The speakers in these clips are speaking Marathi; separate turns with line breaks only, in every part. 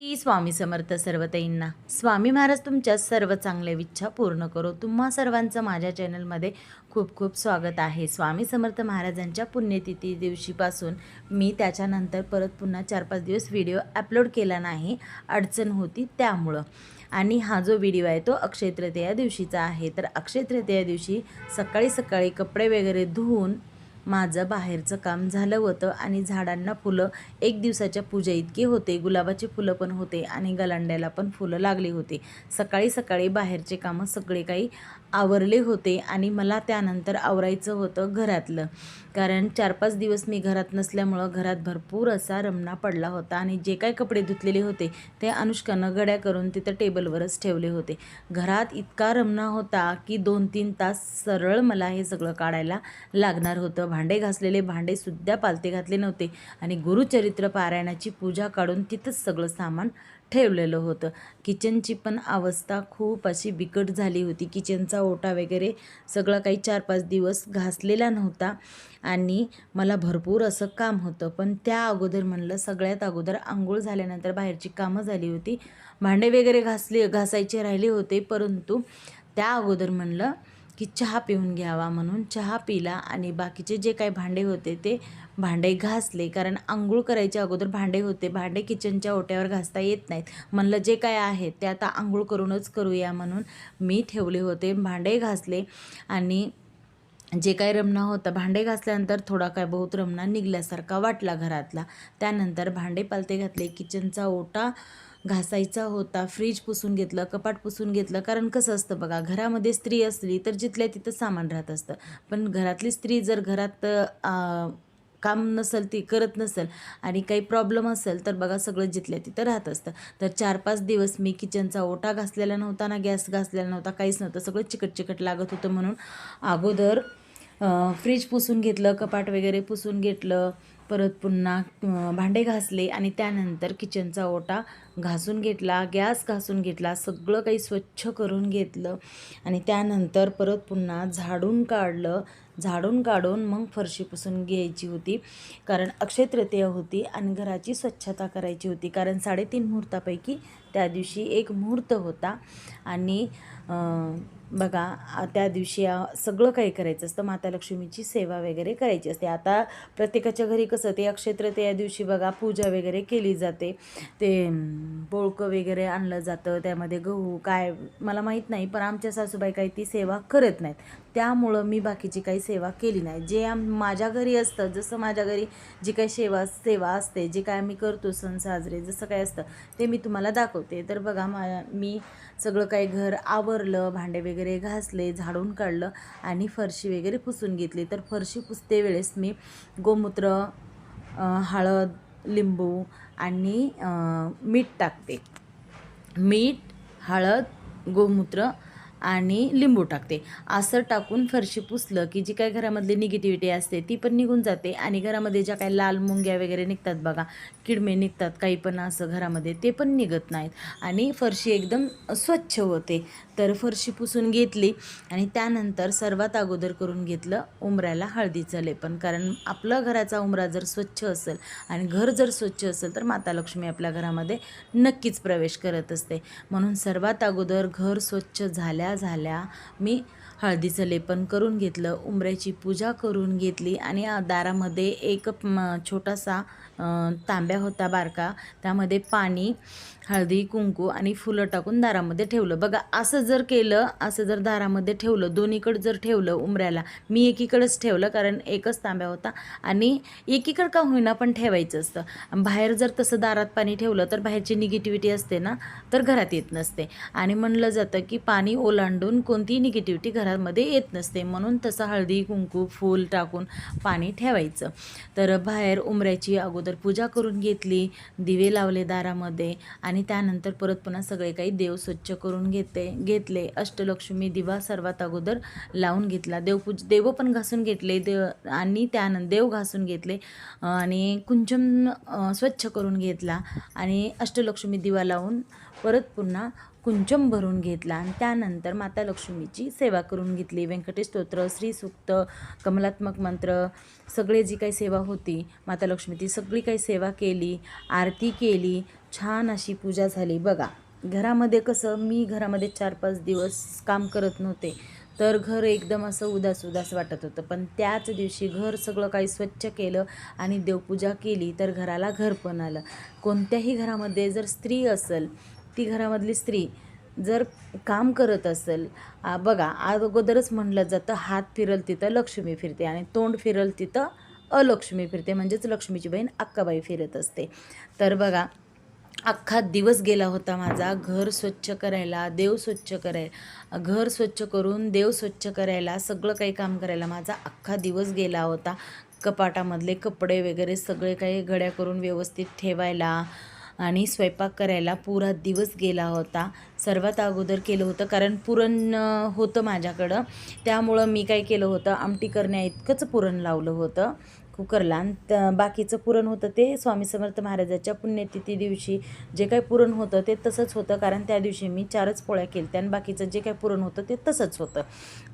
की स्वामी समर्थ सर्वताईंना. स्वामी महाराज तुमच्या सर्व चांगल्या इच्छा पूर्ण करो. तुम्हा सर्वांचं माझ्या चॅनलमध्ये खूप खूप स्वागत आहे. स्वामी समर्थ महाराजांच्या पुण्यतिथी दिवशीपासून मी त्याच्यानंतर परत पुन्हा 4-5 दिवस व्हिडिओ अपलोड केला नाही, अडचण होती त्यामुळं. आणि हा जो व्हिडिओ आहे तो अक्षय तृतीया दिवशीचा आहे. तर अक्षय तृतीया दिवशी सकाळी सकाळी कपडे वगैरे धुवून माझं बाहेरचं काम झालं होतं आणि झाडांना फुलं एक दिवसाच्या पूजे इतके होते. गुलाबाचे फुलं पण होते आणि गलांड्याला पण फुलं लागली होती. सकाळी सकाळी बाहेरचे कामं सगळे काही आवरले होते आणि मला त्यानंतर आवरायचं होतं घरातलं, कारण 4-5 दिवस मी घरात नसल्यामुळं घरात भरपूर असा रमणा पडला होता आणि जे काही कपडे धुतलेले होते ते अनुष्कानं घड्या करून तिथं टेबलवरच ठेवले होते. घरात इतका रमणा होता की 2-3 तास सरळ मला हे सगळं काढायला लागणार होतं. भांडे घासलेले भांडेसुद्धा पालते घातले नव्हते आणि गुरुचरित्र पारायणाची पूजा काढून तिथंच सगळं सामान ठेवलेलं होतं. किचनची पण अवस्था खूप अशी बिकट झाली होती. किचनचा ओटा वगैरे सगळं काही 4-5 दिवस घासलेला नव्हता आणि मला भरपूर असं काम होतं. पण त्या अगोदर म्हणलं सगळ्यात अगोदर आंघोळ झाल्यानंतर बाहेरची कामं झाली होती, भांडे वगैरे घासायचे राहिले होते, परंतु त्या अगोदर म्हणलं की चहा पिऊन घ्यावा म्हणून चहा पिला आणि बाकीचे जे काही भांडे होते ते भांडे घासले. कारण आंघोळ करायच्या अगोदर भांडे होते, भांडे किचनच्या ओट्यावर घासता येत नाहीत. म्हणलं जे काय आहे ते आता आंघोळ करूनच करूया म्हणून मी ठेवले होते. भांडे घासले आणि जे काही रमणा होता, भांडे घासल्यानंतर थोडा काय बहुत रमणा निघल्यासारखा वाटला घरातला. त्यानंतर भांडे पालते घातले, किचनचा ओटा घासायचा होता, फ्रीज पुसून घेतलं, कपाट पुसून घेतलं. कारण कसं असतं बघा, घरामध्ये स्त्री असली तर जिथल्या तिथं सामान राहत असतं, पण घरातली स्त्री जर घरात काम नसेल, ती करत नसेल आणि काही प्रॉब्लेम असेल तर बघा सगळं जिथल्या तिथं राहत असतं. तर 4-5 दिवस मी किचनचा ओटा घासलेला नव्हता ना, गॅस घासलेला नव्हता, काहीच नव्हतं, सगळं चिकट लागत होतं. म्हणून अगोदर फ्रीज पुसून घेतलं, कपाट वगैरे पुसून घेतलं, परत पुन्हा भांडे घासले आणि त्यानंतर किचनचा ओटा घासून घेतला, गॅस घासून घेतला, सगळं काही स्वच्छ करून घेतलं आणि त्यानंतर परत पुन्हा झाडून काढलं. झाडून काढून मग फरशी पुसून घ्यायची होती, कारण अक्षय तृतीया होती आणि घराची स्वच्छता करायची होती. कारण 3.5 मुहूर्तापैकी त्या दिवशी एक मुहूर्त होता आणि बघा त्या दिवशी सगळं काही करायचं असतं. माता लक्ष्मीची सेवा वगैरे करायची असते. आता प्रत्येकाच्या घरी कसं ते अक्षय तृतीया दिवशी बघा पूजा वगैरे केली जाते. ते बोळकं वगैरे आणलं जातं, त्यामध्ये गहू काय मला माहीत नाही, पण आमच्या सासूबाई काही ती सेवा करत नाहीत. त्यामुळं मी बाकीची काही सेवा केली नाही. जे माझ्या घरी असतं, जसं माझ्या घरी जी काही सेवा असते, जे काय मी करतो सण साजरे जसं काय असतं ते मी तुम्हाला दाखवते. तर बघा मी सगळं काही घर आवरलं, भांडे वगैरे घासले, झाडून काढलं आणि फरशी वगैरे पुसून घेतली. तर फरशी पुसते वेळेस मी गोमूत्र, हळद, लिंबू आणि मीठ टाकते. मीठ, हळद, गोमूत्र आणि लिंबू टाकते. असं टाकून फरशी पुसलं की जी काय घरामधली निगेटिव्हिटी असते ती पण निघून जाते आणि घरामध्ये ज्या काही लाल मुंग्या वगैरे निघतात बघा, किडमे निघतात काही पण असं घरामध्ये, ते पण निघत नाहीत आणि फरशी एकदम स्वच्छ होते. तर फरशी पुसून घेतली आणि त्यानंतर सर्वात अगोदर करून घेतलं उंबऱ्याला हळदीचं लेपन. कारण आपलं घराचा उंबरा जर स्वच्छ असेल आणि घर जर स्वच्छ असेल तर माता लक्ष्मी आपल्या घरामध्ये नक्कीच प्रवेश करत असते. म्हणून सर्वात अगोदर घर स्वच्छ झाल्या मी हळदीचं लेपन करून घेतलं, उंबऱ्याची पूजा करून घेतली आणि दारामध्ये एक छोटासा तांब्या होता बारका, त्यामध्ये पाणी, हळदी, कुंकू आणि फुलं टाकून दारामध्ये ठेवलं. बघा असं जर केलं, असं जर दारामध्ये ठेवलं, दोन्हीकडं जर ठेवलं उंबऱ्याला, मी एकीकडंच ठेवलं कारण एकच तांब्या होता आणि एकीकडं का होईना पण ठेवायचं असतं. बाहेर जर तसं दारात पाणी ठेवलं तर बाहेरची निगेटिव्हिटी असते ना, तर घरात येत नसते आणि म्हणलं जातं की पाणी ओलांडून कोणतीही निगेटिव्हिटी घरामध्ये येत नसते. म्हणून तसं हळदी, कुंकू, फूल टाकून पाणी ठेवायचं. तर बाहेर उंबऱ्याची अगोदर पूजा करून घेतली, दिवे लावले दारामध्ये आणि त्यानंतर परत पुन्हा सगळे काही देव स्वच्छ करून घेतले. अष्टलक्ष्मी दिवा सर्वात अगोदर लावून घेतला. देव पण घासून घेतले आणि त्यानंतर देव घासून घेतले आणि कुंचन स्वच्छ करून घेतला आणि अष्टलक्ष्मी दिवा लावून परत पुन्हा कुंचम भरून घेतला आणि त्यानंतर माता लक्ष्मीची सेवा करून घेतली. व्यंकटेश स्तोत्र, श्रीसूक्त, कमलात्मक मंत्र, सगळे जी काही सेवा होती माता लक्ष्मीची सगळी काही सेवा केली, आरती केली, छान अशी पूजा झाली. बघा घरामध्ये कसं मी घरामध्ये 4-5 दिवस काम करत नव्हते, तर घर एकदम असं उदास उदास वाटत होतं. पण त्याच दिवशी घर सगळं काही स्वच्छ केलं आणि देवपूजा केली तर घराला घर पण आलं. कोणत्याही घरामध्ये जर स्त्री असेल, ती घरामधली स्त्री जर काम करत असेल, बघा अगोदरच म्हणलं जातं हात फिरल तिथं लक्ष्मी फिरते आणि तोंड फिरल तिथं अलक्ष्मी फिरते, म्हणजेच लक्ष्मीची बहीण अक्काबाई फिरत असते. तर बघा अख्खा दिवस गेला होता माझा घर स्वच्छ करायला, देव स्वच्छ करायला, घर स्वच्छ करून देव स्वच्छ करायला, सगळं काही काम करायला माझा अख्खा दिवस गेला होता. कपाटामधले कपडे वगैरे सगळे काही घड्या करून व्यवस्थित ठेवायला आणि स्वयंपाक करायला पुरा दिवस गेला होता. सर्वात अगोदर केलं होतं कारण पुरण होतं माझ्याकडं, त्यामुळं मी काय केलं होतं आमटी करण्याइतकंच पुरण लावलं होतं कुकरला. आणि बाकीचं पुरण होतं ते स्वामी समर्थ महाराजाच्या पुण्यतिथी दिवशी जे काही पुरण होतं ते तसंच होतं, कारण त्या दिवशी मी 4च पोळ्या केल्या आणि बाकीचं जे काही पुरण होतं ते तसंच होतं.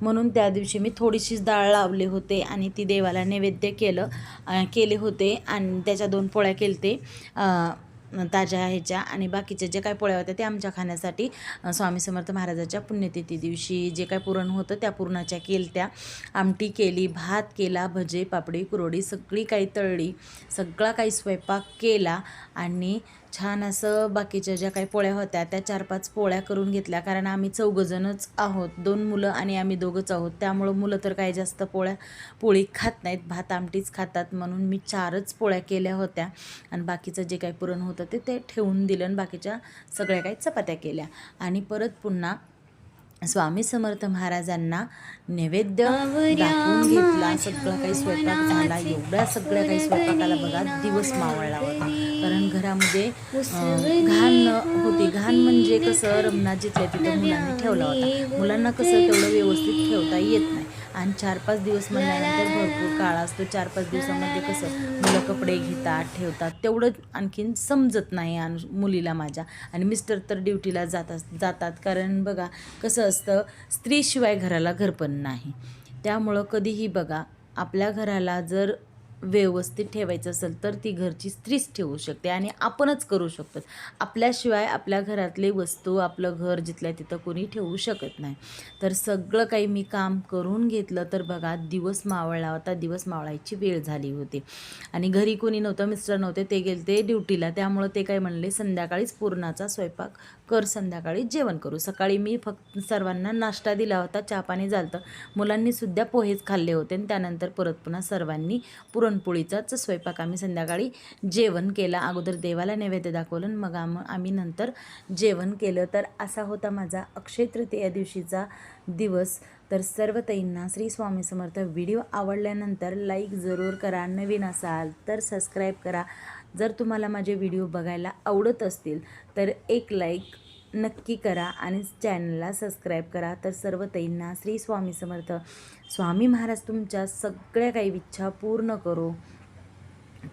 म्हणून त्या दिवशी मी थोडीशीच डाळ लावले होते आणि ती देवाला नैवेद्य केले होते आणि त्याच्या 2 पोळ्या केलते ताज्या ह्याच्या, आणि बाकीचे जे काही पोळ्या होत्या ते आमच्या खाण्यासाठी स्वामी समर्थ महाराजाच्या पुण्यतिथी दिवशी जे काही पुरण होतं त्या पुरणाच्या केलत्या. आमटी केली, भात केला, भजे, पापडी, कुरवडी सगळी काही तळली, सगळा काही स्वयंपाक केला आणि छान असं बाकीच्या ज्या काही पोळ्या होत्या त्या 4-5 पोळ्या करून घेतल्या. कारण आम्ही 4जणच आहोत, 2 मुलं आणि आम्ही 2च आहोत, त्यामुळं मुलं तर काही जास्त पोळी खात नाहीत, भात आमटीच खातात. म्हणून मी 4च पोळ्या केल्या होत्या आणि बाकीचं जे काही पुरण होतं ते ठेवून दिलं आणि बाकीच्या सगळ्या काही चपात्या केल्या. आणि परत पुन्हा स्वामी समर्थ महाराजांना नैवेद्य दाखवून घेतला. सगळं काही स्वयंपाक झाला. एवढ्या सगळ्या काही स्वयंपाकाला बघा दिवस मावळला होता, कारण घरामध्ये घाण होती. घाण म्हणजे कसं रमणात जिथल्या तिथं मुलांनी ठेवला होता. मुलांना कसं तेवढं व्यवस्थित ठेवता येत नाही आणि 4-5 दिवस म्हणल्यानंतर भरपूर काळ असतो. 4-5 दिवसामध्ये कसं मुलं कपडे घेतात ठेवतात तेवढं आणखीन समजत नाही आणि मुलीला माझ्या. आणि मिस्टर तर ड्युटीला जातात, कारण बघा कसं असतं स्त्रीशिवाय घराला घर पण नाही. त्यामुळं कधीही बघा आपल्या घराला जर व्यवस्थित ठेवायचं असेल तर ती घरची स्त्रीच ठेवू शकते आणि आपणच करू शकतो. आपल्याशिवाय आपल्या घरातले वस्तू आपलं घर जिथल्या तिथं कोणी ठेवू शकत नाही. तर सगळं काही मी काम करून घेतलं तर बघा दिवस मावळला होता. दिवस मावळायची वेळ झाली होती आणि घरी कोणी नव्हतं, मिस्टर नव्हते, ते गेलते ड्युटीला. त्यामुळं ते काय म्हणले संध्याकाळीच पुरणाचा स्वयंपाक कर, संध्याकाळी जेवण करू. सकाळी मी फक्त सर्वांना नाश्ता दिला होता, चहा पाणी झालं, मुलांनीसुद्धा पोहेच खाल्ले होते आणि त्यानंतर परत पुन्हा सर्वांनी पुरणपोळीचाच स्वयंपाक आम्ही संध्याकाळी जेवण केला. अगोदर देवाला नैवेद्य दाखवलं मग आम्ही नंतर जेवण केलं. तर असा होता माझा अक्षय तृतीया दिवशीचा दिवस. तर सर्व ताईंना श्री स्वामी समर्थ. व्हिडिओ आवडल्यानंतर लाईक जरूर करा, नवीन असाल तर सबस्क्राईब करा. जर तुम्हाला माझे व्हिडिओ बघायला आवडत असतील तर एक लाईक नक्की करा आणि चॅनलला सबस्क्राईब करा. तर सर्व ताईंना श्री स्वामी समर्थ. स्वामी महाराज तुमच्या सगळ्या काही इच्छा पूर्ण करो.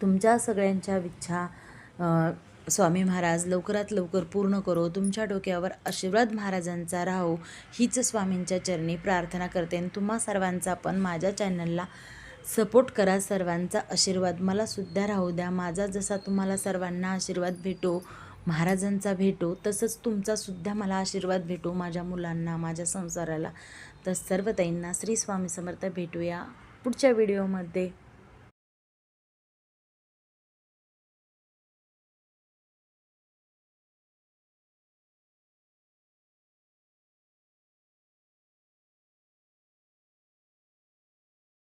तुमच्या सगळ्यांच्या इच्छा स्वामी महाराज लवकरात लवकर पूर्ण करो. तुमच्या डोक्यावर आशीर्वाद महाराजांचा राहो हीच स्वामींच्या चरणी प्रार्थना करते. आणि तुम्हा सर्वांचा पण माझ्या चॅनलला सपोर्ट करा. सर्वांचा आशीर्वाद मला सुद्धा राहू द्या. माझा जसा तुम्हाला सर्वांना आशीर्वाद भेटो, महाराजांचा भेटो, तसंच तुमचासुद्धा मला आशीर्वाद भेटो माझ्या मुलांना, माझ्या संसाराला. तर सर्व ताईंना श्री स्वामी समर्थ. भेटूया पुढच्या व्हिडिओमध्ये.